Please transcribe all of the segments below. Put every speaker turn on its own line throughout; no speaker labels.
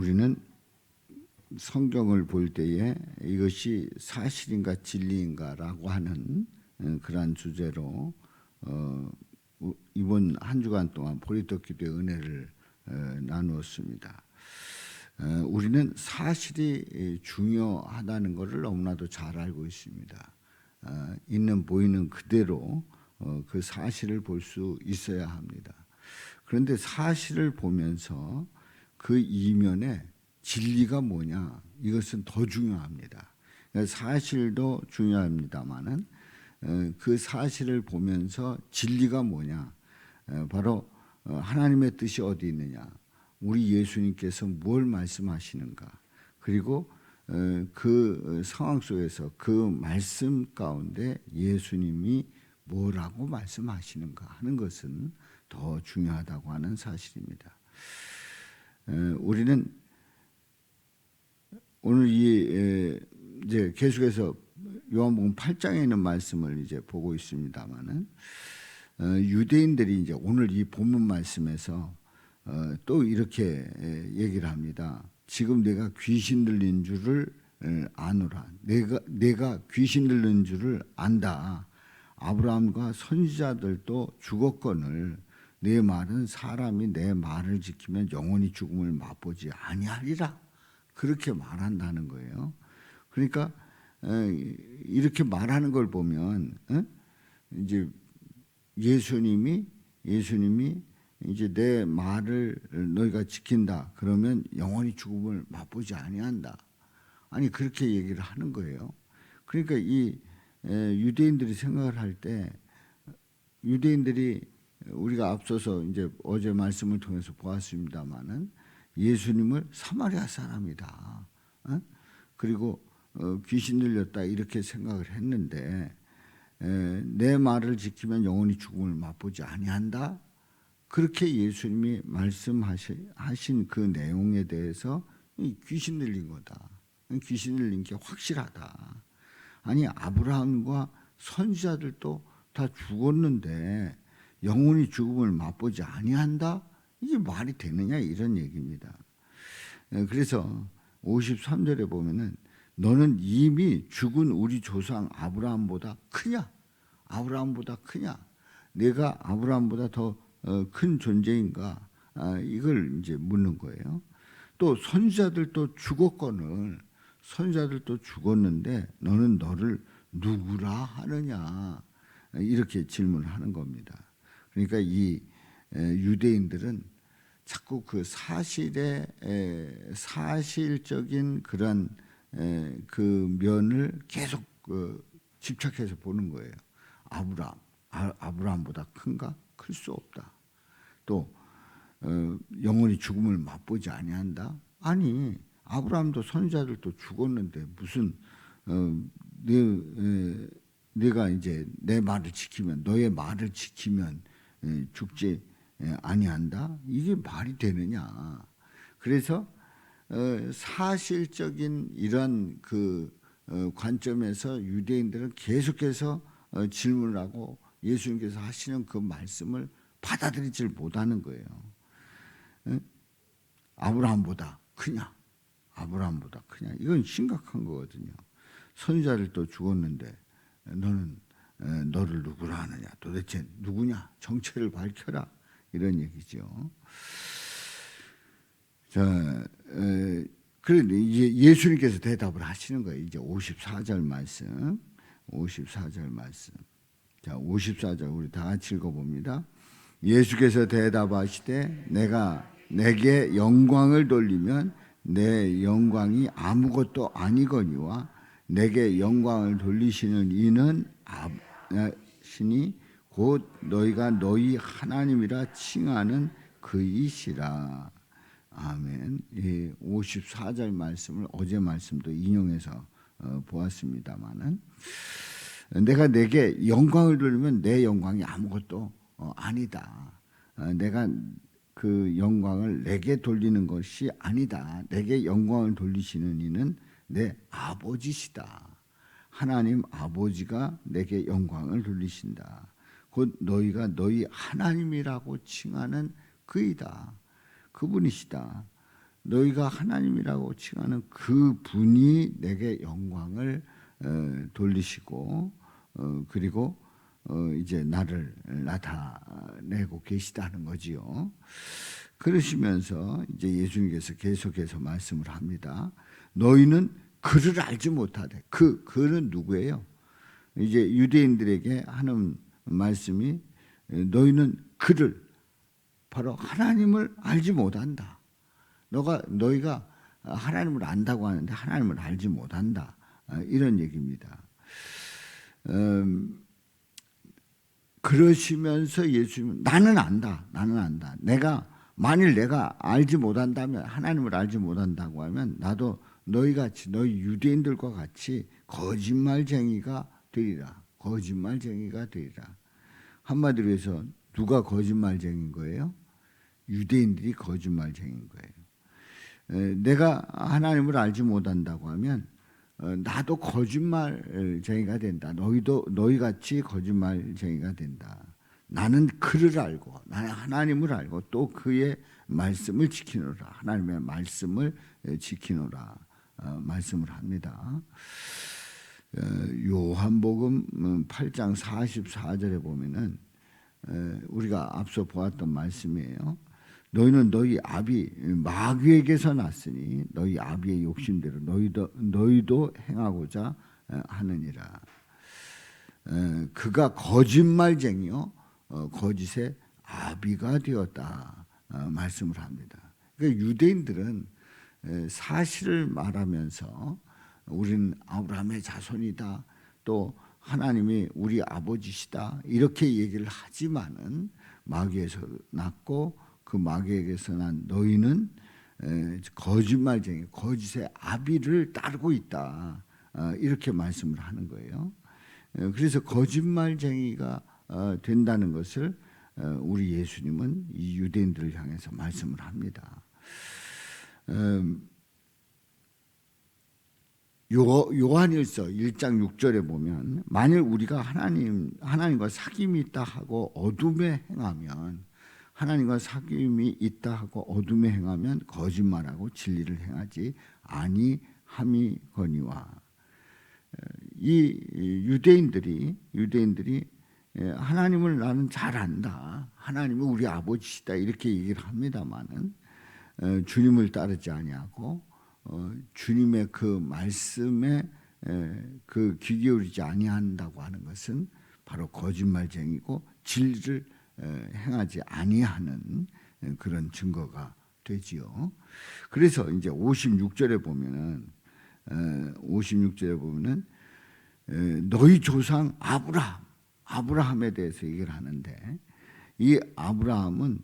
우리는 성경을 볼 때에 이것이 사실인가 진리인가라고 하는 그러한 주제로 이번 한 주간 동안 보리떡 기도의 은혜를 나누었습니다. 우리는 사실이 중요하다는 것을 너무나도 잘 알고 있습니다. 있는 보이는 그대로 그 사실을 볼 수 있어야 합니다. 그런데 사실을 보면서 그 이면에 진리가 뭐냐, 이것은 더 중요합니다. 사실도 중요합니다만은 그 사실을 보면서 진리가 뭐냐, 바로 하나님의 뜻이 어디 있느냐, 우리 예수님께서 뭘 말씀하시는가, 그리고 그 상황 속에서 그 말씀 가운데 예수님이 뭐라고 말씀하시는가 하는 것은 더 중요하다고 하는 사실입니다. 우리는 오늘 이제 계속해서 요한복음 8장에 있는 말씀을 이제 보고 있습니다만은 유대인들이 이제 오늘 이 본문 말씀에서 또 이렇게 얘기를 합니다. 지금 내가 귀신 들린 줄을 아노라. 내가 귀신 들린 줄을 안다. 아브라함과 선지자들도 죽었거늘 내 말은 사람이 내 말을 지키면 영원히 죽음을 맛보지 아니하리라. 그렇게 말한다는 거예요. 그러니까 이렇게 말하는 걸 보면 이제 예수님이 이제 내 말을 너희가 지킨다. 그러면 영원히 죽음을 맛보지 아니한다. 아니 그렇게 얘기를 하는 거예요. 그러니까 이 유대인들이 생각을 할 때, 유대인들이 우리가 앞서서 이제 어제 말씀을 통해서 보았습니다마는 예수님을 사마리아 사람이다. 그리고 귀신 들렸다 이렇게 생각을 했는데 내 말을 지키면 영원히 죽음을 맛보지 아니한다. 그렇게 예수님이 말씀하신 그 내용에 대해서 귀신 들린 거다. 귀신 들린 게 확실하다. 아니 아브라함과 선지자들도 다 죽었는데 영원히 죽음을 맛보지 아니한다? 이게 말이 되느냐 이런 얘기입니다. 그래서 53절에 보면은 너는 이미 죽은 우리 조상 아브라함보다 크냐? 아브라함보다 크냐? 내가 아브라함보다 더 큰 존재인가? 이걸 이제 묻는 거예요. 또 선지자들도 죽었거늘 선지자들도 죽었는데 너는 너를 누구라 하느냐? 이렇게 질문하는 겁니다. 그러니까 이 유대인들은 자꾸 그 사실적인 그런 그 면을 계속 집착해서 보는 거예요. 아브라함보다 큰가? 클 수 없다. 또 영원히 죽음을 맛보지 아니한다. 아니 아브라함도 선지자들도 죽었는데 무슨 내가 이제 내 말을 지키면 너의 말을 지키면 죽지 아니한다. 이게 말이 되느냐? 그래서 사실적인 이런 그 관점에서 유대인들은 계속해서 질문을 하고 예수님께서 하시는 그 말씀을 받아들이질 못하는 거예요. 아브라함보다 크냐? 아브라함보다 크냐? 이건 심각한 거거든요. 선지자들도 죽었는데 너는 너를 누구라 하느냐? 도대체 누구냐? 정체를 밝혀라. 이런 얘기죠. 자, 그런데 이제 예수님께서 대답을 하시는 거예요. 이제 54절 말씀. 54절 말씀. 자, 54절 우리 다 같이 읽어봅니다. 예수께서 대답하시되 내가 내게 영광을 돌리면 내 영광이 아무것도 아니거니와 내게 영광을 돌리시는 이는 신이 곧 너희가 너희 하나님이라 칭하는 그이시라. 아멘. 이 54절 말씀을 어제 말씀도 인용해서 보았습니다마는 내가 내게 영광을 돌리면 내 영광이 아무것도 아니다. 내가 그 영광을 내게 돌리는 것이 아니다. 내게 영광을 돌리시는 이는 내 아버지시다. 하나님 아버지가 내게 영광을 돌리신다. 곧 너희가 너희 하나님이라고 칭하는 그이다. 그분이시다. 너희가 하나님이라고 칭하는 그 분이 내게 영광을 돌리시고 그리고 이제 나를 나타내고 계시다는 거지요. 그러시면서 이제 예수님께서 계속해서 말씀을 합니다. 너희는 그를 알지 못하되 그는 누구예요? 이제 유대인들에게 하는 말씀이 너희는 그를 바로 하나님을 알지 못한다. 너희가 하나님을 안다고 하는데 하나님을 알지 못한다. 이런 얘기입니다. 그러시면서 예수님은 나는 안다. 만일 내가 알지 못한다면 하나님을 알지 못한다고 하면 나도 너희 유대인들과 같이 거짓말쟁이가 되리라. 한마디로 해서 누가 거짓말쟁인 거예요? 유대인들이 거짓말쟁인 거예요. 내가 하나님을 알지 못한다고 하면 나도 거짓말쟁이가 된다. 너희 같이 거짓말쟁이가 된다. 나는 그를 알고 나는 하나님을 알고 또 그의 말씀을 지키노라. 하나님의 말씀을 지키노라 말씀을 합니다. 요한복음 8장 44절에 보면은 우리가 앞서 보았던 말씀이에요. 너희는 너희 아비 마귀에게서 났으니 너희 아비의 욕심대로 너희도 행하고자 하느니라. 그가 거짓말쟁이요 거짓의 아비가 되었다 말씀을 합니다. 그러니까 유대인들은 사실을 말하면서 우리는 아브라함의 자손이다, 또 하나님이 우리 아버지시다 이렇게 얘기를 하지만은 마귀에서 났고 그 마귀에게서 난 너희는 거짓말쟁이, 거짓의 아비를 따르고 있다 이렇게 말씀을 하는 거예요. 그래서 거짓말쟁이가 된다는 것을 우리 예수님은 이 유대인들을 향해서 말씀을 합니다. 요한일서 1장 6절에 보면 만일 우리가 하나님과 사귐이 있다 하고 어둠에 행하면 하나님과 사귐이 있다 하고 어둠에 행하면 거짓말하고 진리를 행하지 아니함이거니와. 이 유대인들이 하나님을 나는 잘 안다. 하나님은 우리 아버지시다. 이렇게 얘기를 합니다만은 주님을 따르지 아니하고 주님의 그 말씀에 그 귀 기울이지 아니한다고 하는 것은 바로 거짓말쟁이고 진리를 행하지 아니하는 그런 증거가 되지요. 그래서 이제 56절에 보면은 너희 조상 아브라함에 대해서 얘기를 하는데 이 아브라함은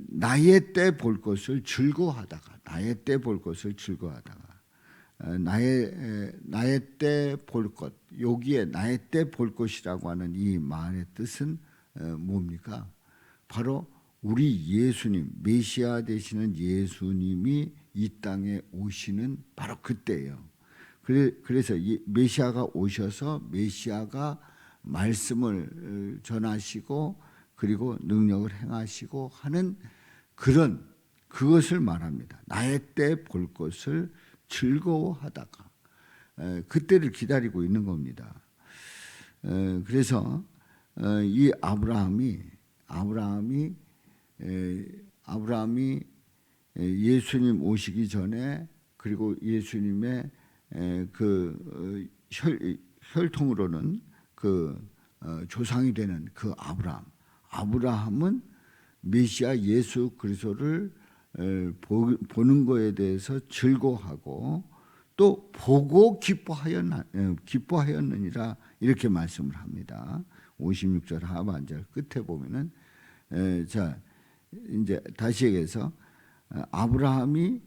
나의 때 볼 것을 즐거워하다가 나의 때 볼 것, 여기에 나의 때 볼 것이라고 하는 이 말의 뜻은 뭡니까? 바로 우리 예수님, 메시아 되시는 예수님이 이 땅에 오시는 바로 그때예요. 그래서 메시아가 오셔서 메시아가 말씀을 전하시고 그리고 능력을 행하시고 하는 그것을 말합니다. 나의 때 볼 것을 즐거워하다가 그때를 기다리고 있는 겁니다. 그래서 이 아브라함이 예수님 오시기 전에 그리고 예수님의 그 혈통으로는 그 조상이 되는 그 아브라함은 메시아 예수 그리스도를 보는 거에 대해서 즐거워하고 또 보고 기뻐하였느니라 이렇게 말씀을 합니다. 56절 하반절 끝에 보면은 자 이제 다시 얘기해서 아브라함이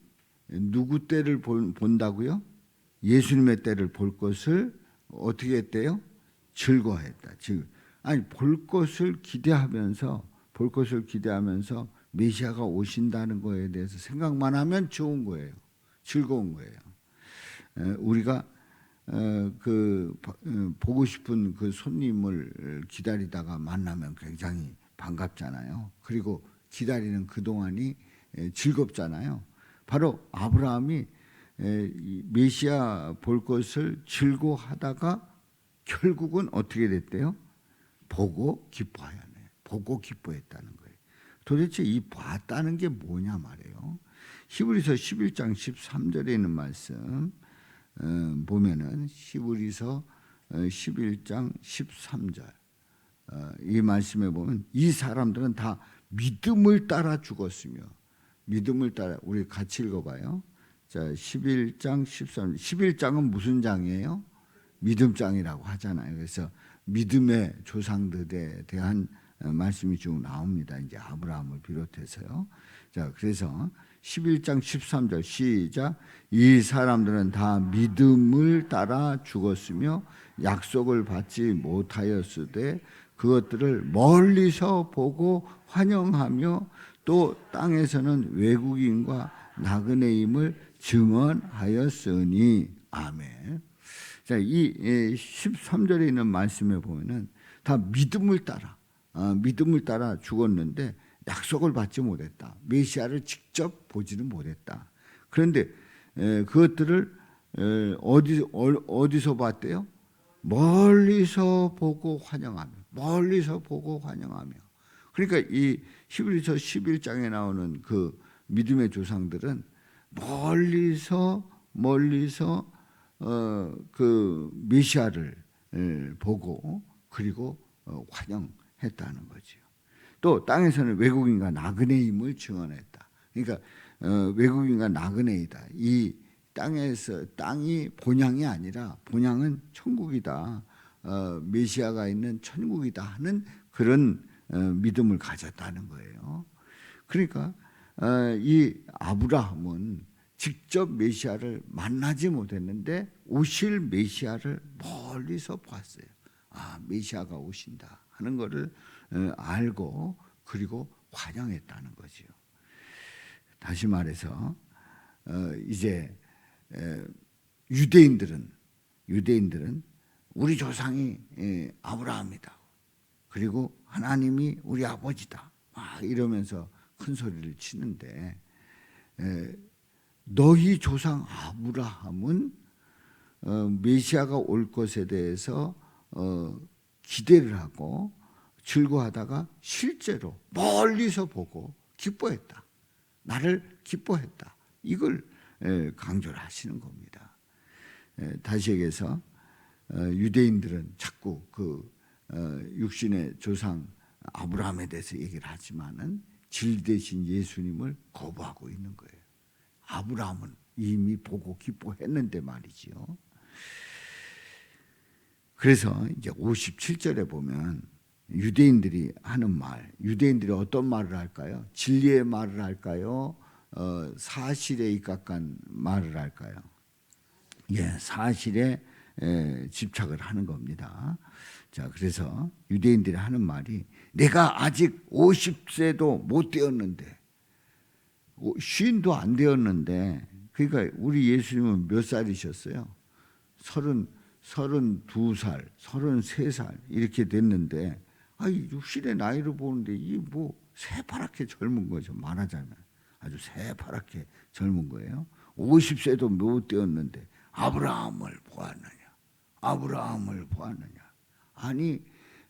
누구 때를 본다고요? 예수님의 때를 볼 것을 어떻게 했대요? 즐거워했다. 볼 것을 기대하면서 메시아가 오신다는 거에 대해서 생각만 하면 좋은 거예요. 즐거운 거예요. 우리가 보고 싶은 그 손님을 기다리다가 만나면 굉장히 반갑잖아요. 그리고 기다리는 그 동안이 즐겁잖아요. 바로 아브라함이 이 메시아 볼 것을 즐거워하다가 결국은 어떻게 됐대요? 보고 기뻐하였네. 보고 기뻐했다는 거예요. 도대체 이 봤다는 게 뭐냐 말이에요. 히브리서 11장 13절에 있는 말씀 보면은 히브리서 11장 13절 이 말씀에 보면 이 사람들은 다 믿음을 따라 죽었으며 믿음을 따라 우리 같이 읽어봐요. 자 11장 13절 11장은 무슨 장이에요? 믿음장이라고 하잖아요. 그래서 믿음의 조상들에 대한 말씀이 쭉 나옵니다. 이제 아브라함을 비롯해서요. 자, 그래서 11장 13절 시작. 이 사람들은 다 믿음을 따라 죽었으며 약속을 받지 못하였으되 그것들을 멀리서 보고 환영하며 또 땅에서는 외국인과 나그네임을 증언하였으니 아멘. 자, 이 13절에 있는 말씀에 보면은 다 믿음을 따라 죽었는데 약속을 받지 못했다. 메시아를 직접 보지는 못했다. 그런데 그것들을 어디서 봤대요? 멀리서 보고 환영하며. 그러니까 이 히브리서 11장에 나오는 그 믿음의 조상들은 멀리서 그 메시아를 보고 그리고 환영했다는 거지요. 또 땅에서는 외국인과 나그네임을 증언했다. 그러니까 외국인과 나그네이다. 이 땅이 본향이 아니라 본향은 천국이다. 메시아가 있는 천국이다 하는 그런 믿음을 가졌다는 거예요. 그러니까 이 아브라함은 직접 메시아를 만나지 못했는데 오실 메시아를 멀리서 봤어요. 아, 메시아가 오신다 하는 것을 알고 그리고 환영했다는 거지요. 다시 말해서 이제 유대인들은 우리 조상이 아브라함이다. 그리고 하나님이 우리 아버지다. 막 이러면서 큰 소리를 치는데 너희 조상 아브라함은 메시아가 올 것에 대해서 기대를 하고 즐거워하다가 실제로 멀리서 보고 기뻐했다. 나를 기뻐했다. 이걸 강조를 하시는 겁니다. 다시 얘기해서 유대인들은 자꾸 그 육신의 조상 아브라함에 대해서 얘기를 하지만은 질 대신 예수님을 거부하고 있는 거예요. 아브라함은 이미 보고 기뻐했는데 말이지요. 그래서 이제 57절에 보면 유대인들이 하는 말, 유대인들이 어떤 말을 할까요? 진리의 말을 할까요? 사실에 입각한 말을 할까요? 예, 사실에 집착을 하는 겁니다. 자, 그래서 유대인들이 하는 말이 내가 아직 50세도 못 되었는데, 쉰도 안 되었는데, 그러니까 우리 예수님은 몇 살이셨어요? 32살, 33살 이렇게 됐는데, 육신의 나이로 보는데 이 뭐 새파랗게 젊은 거죠. 말하자면 아주 새파랗게 젊은 거예요. 50세도 못 되었는데 아브라함을 보았느냐? 아니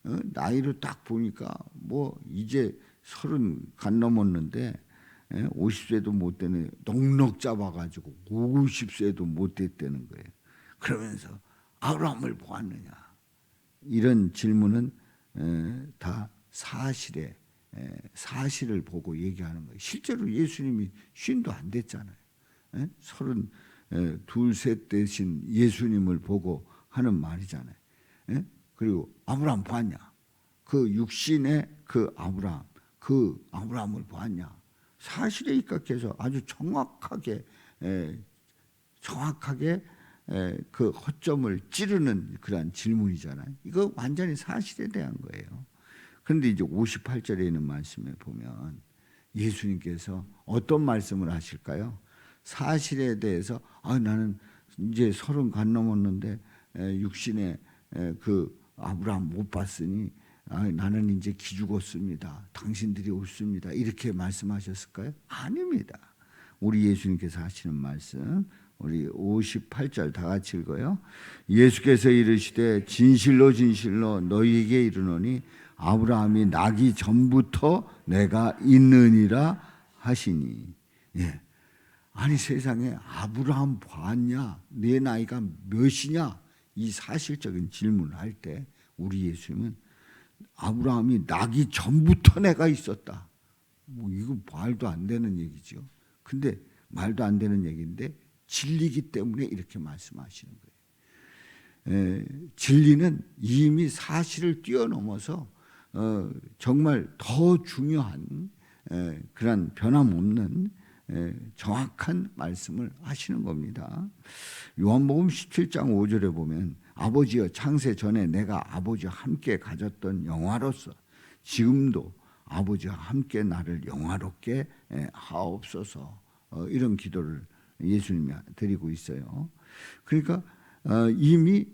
나이로 딱 보니까 뭐 이제 30 간 넘었는데 50세도 못 되는 넉넉 잡아가지고 50세도 못 됐다는 거예요. 그러면서 아브라함을 보았느냐? 이런 질문은 다 사실을 보고 얘기하는 거예요. 실제로 예수님이 쉰도 안 됐잖아요. 32셋 되신 예수님을 보고 하는 말이잖아요. 그리고 아브라함 보았냐? 그 육신의 그 아브라함을 보았냐? 사실에 입각해서 아주 정확하게 그 허점을 찌르는 그러한 질문이잖아요. 이거 완전히 사실에 대한 거예요. 그런데 이제 58절에 있는 말씀에 보면 예수님께서 어떤 말씀을 하실까요? 사실에 대해서 나는 이제 30 간 넘었는데 육신의 그 아브라함 못 봤으니 나는 이제 기죽었습니다. 당신들이 옳습니다. 이렇게 말씀하셨을까요? 아닙니다. 우리 예수님께서 하시는 말씀, 우리 58절 다 같이 읽어요. 예수께서 이르시되 진실로 진실로 너희에게 이르노니 아브라함이 나기 전부터 내가 있느니라 하시니. 예. 아니 세상에 아브라함 봤냐? 내 나이가 몇이냐? 이 사실적인 질문을 할 때 우리 예수님은 아브라함이 나기 전부터 내가 있었다. 뭐 이거 말도 안 되는 얘기죠. 근데 말도 안 되는 얘기인데 진리기 때문에 이렇게 말씀하시는 거예요. 진리는 이미 사실을 뛰어넘어서 정말 더 중요한 그런 변함없는 정확한 말씀을 하시는 겁니다. 요한복음 17장 5절에 보면 아버지여 창세 전에 내가 아버지와 함께 가졌던 영화로서 지금도 아버지와 함께 나를 영화롭게 하옵소서, 이런 기도를 예수님이 드리고 있어요. 그러니까 이미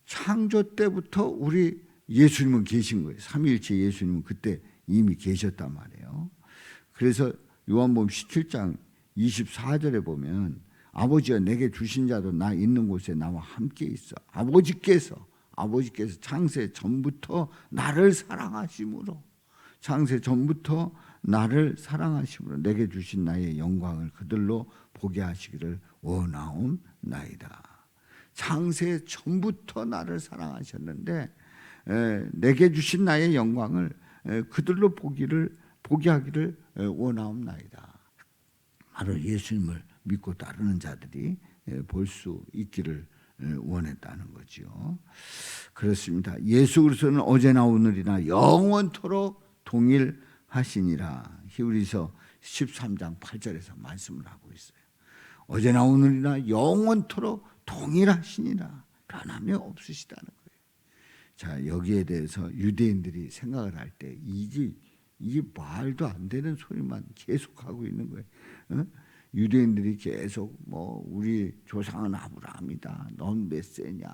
창조 때부터 우리 예수님은 계신 거예요. 삼위일체 예수님은 그때 이미 계셨단 말이에요. 그래서 요한복음 17장 24절에 보면 아버지가 내게 주신 자도 나 있는 곳에 나와 함께 있어. 아버지께서 창세 전부터 나를 사랑하심으로, 창세 전부터 나를 사랑하심으로 내게 주신 나의 영광을 그들로 보게 하시기를 원하옵나이다. 창세 전부터 나를 사랑하셨는데 내게 주신 나의 영광을 그들로 보게 하기를 원하옵나이다. 바로 예수님을 믿고 따르는 자들이 볼 수 있기를 원했다는 거죠. 그렇습니다. 예수 그리스도는 어제나 오늘이나 영원토록 동일하시니라. 히브리서 13장 8절에서 말씀을 하고 있어요. 어제나 오늘이나 영원토록 동일하시니라. 변함이 없으시다는 거예요. 자, 여기에 대해서 유대인들이 생각을 할 때 이게 말도 안 되는 소리만 계속하고 있는 거예요. 유대인들이 계속 우리 조상은 아브라함이다. 넌 몇 세냐?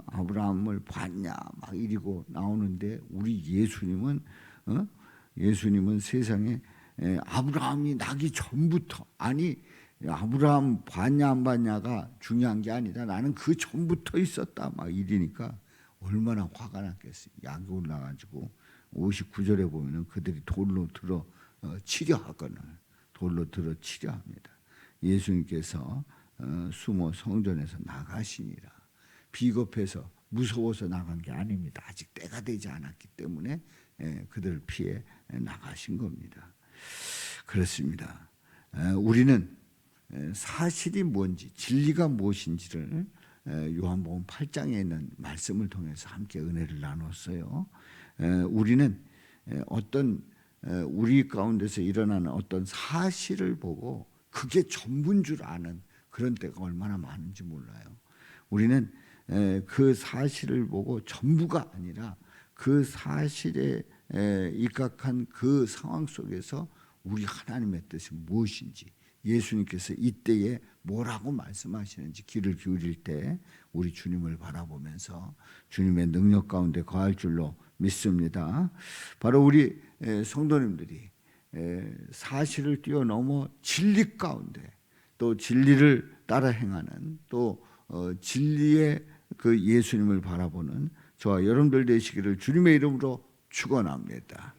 아브라함을 봤냐? 막 이러고 나오는데 우리 예수님은 세상에 아브라함이 나기 전부터, 아니 아브라함 봤냐 안 봤냐가 중요한 게 아니라 나는 그 전부터 있었다. 막 이러니까 얼마나 화가 났겠어요. 약이 올라가지고 59절에 보면은 그들이 돌로 들어 치려하거늘, 돌로 들어 치려합니다. 예수님께서 숨어 성전에서 나가시니라. 비겁해서 무서워서 나간 게 아닙니다. 아직 때가 되지 않았기 때문에 그들을 피해 나가신 겁니다. 그렇습니다. 우리는 사실이 뭔지, 진리가 무엇인지를 요한복음 8장에 있는 말씀을 통해서 함께 은혜를 나눴어요. 우리는 우리 가운데서 일어나는 어떤 사실을 보고 그게 전부인 줄 아는 그런 때가 얼마나 많은지 몰라요. 우리는 그 사실을 보고 전부가 아니라 그 사실에 입각한 그 상황 속에서 우리 하나님의 뜻이 무엇인지, 예수님께서 이때에 뭐라고 말씀하시는지 귀를 기울일 때 우리 주님을 바라보면서 주님의 능력 가운데 거할 줄로 믿습니다. 바로 우리 성도님들이 사실을 뛰어넘어 진리 가운데, 또 진리를 따라 행하는, 또 진리의 그 예수님을 바라보는 저와 여러분들 되시기를 주님의 이름으로 축원합니다.